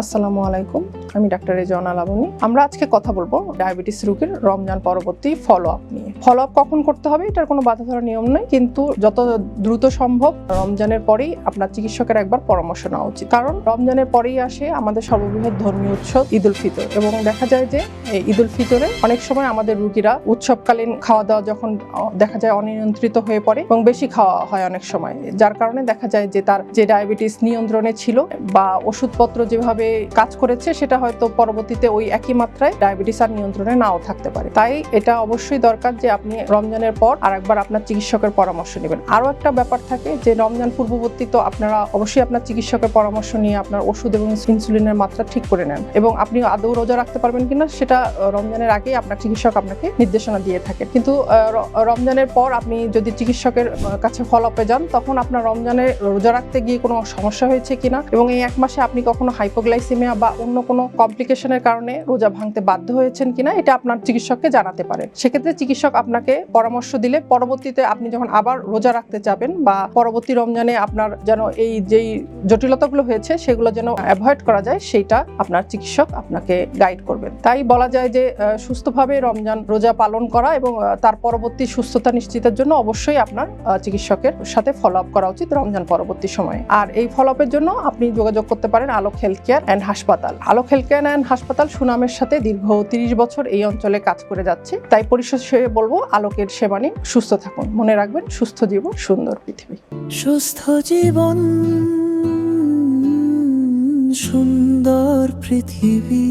আসসালামু আলাইকুম, আমি ডাক্তার রেজওয়ানা লাবনী। আমরা আজকে কথা বলবো ডায়াবেটিস রোগীর রমজান পরবর্তী ফলো আপ নিয়ে। ফলো আপ কখন করতে হবে এটার কোনো বাধা ধরা নিয়ম নেই, কিন্তু যত দ্রুত সম্ভব রমজানের পরেই আপনার চিকিৎসকের একবার পরামর্শ নেওয়া উচিত। কারণ রমজানের পরেই আসে আমাদের সর্ববৃহৎ ধর্মীয় উৎসব ঈদ উল ফিতর, এবং দেখা যায় যে ঈদ উল ফিতরে অনেক সময় আমাদের রোগীরা উৎসবকালীন খাওয়া দাওয়া যখন দেখা যায় অনিয়ন্ত্রিত হয়ে পড়ে এবং বেশি খাওয়া হয় অনেক সময়, যার কারণে দেখা যায় যে তার যে ডায়াবেটিস নিয়ন্ত্রণে ছিল বা ওষুধপত্র যেভাবে কাজ করেছে সেটা হয়তো পরবর্তীতে ওই একই মাত্রায় ডায়াবেটিস আর নিয়ন্ত্রণে নাও থাকতে পারে। তাই এটা অবশ্যই দরকার যে আপনি রমজানের পর আরেকবার আপনার চিকিৎসকের পরামর্শ নেবেন। আরও একটা ব্যাপার থাকে যে রমজান পূর্ববর্তী তো আপনারা অবশ্যই আপনার চিকিৎসকের পরামর্শ নিয়ে আপনার ওষুধ এবং ইনসুলিনের মাত্রা ঠিক করে নেন, এবং আপনি আদৌ রোজা রাখতে পারবেন কিনা সেটা রমজানের আগেই আপনার চিকিৎসক আপনাকে নির্দেশনা দিয়ে থাকেন। কিন্তু রমজানের পর আপনি যদি চিকিৎসকের কাছে ফলো আপে যান, তখন আপনার রমজানে রোজা রাখতে গিয়ে কোনো সমস্যা হয়েছে কিনা এবং এই এক মাসে আপনি কখনো হাইপোগ্লাইসেমিয়া বা অন্য কোনো কমপ্লিকেশনের কারণে রোজা ভাঙতে বাধ্য হয়েছেন কিনা এটা আপনার চিকিৎসককে জানাতে পারেন। সেক্ষেত্রে চিকিৎসক আপনাকে পরামর্শ দিলে পরবর্তীতে আপনি যখন আবার রোজা রাখতে যাবেন বা পরবর্তী রমজানে আপনার যেন এই যেই জটিলতাগুলো হয়েছে সেগুলো যেন অ্যাভয়েড করা যায়, সেইটা আপনার চিকিৎসক আপনাকে গাইড করবেন। তাই বলা যায় যে সুস্থভাবে রমজান রোজা পালন করা এবং তার পরবর্তী সুস্থতা নিশ্চিতের জন্য অবশ্যই আপনার চিকিৎসকের সাথে ফলো আপ করা উচিত রমজান পরবর্তী সময়ে। আর এই ফলো আপের জন্য আপনি যোগাযোগ করতে পারেন আলোক হেলথ কেয়ার অ্যান্ড হাসপাতাল। আলোক হেলথ কেয়ার অ্যান্ড হাসপাতাল সুনামের সাথে দীর্ঘ 30 বছর এই অঞ্চলে কাজ করে যাচ্ছে। তাই পরিশেষে বলবো, আলোকের সেবা নিন, সুস্থ থাকুন। মনে রাখবেন, সুস্থ জীবন সুন্দর পৃথিবী। সুস্থ জীবন সুন্দর পৃথিবী।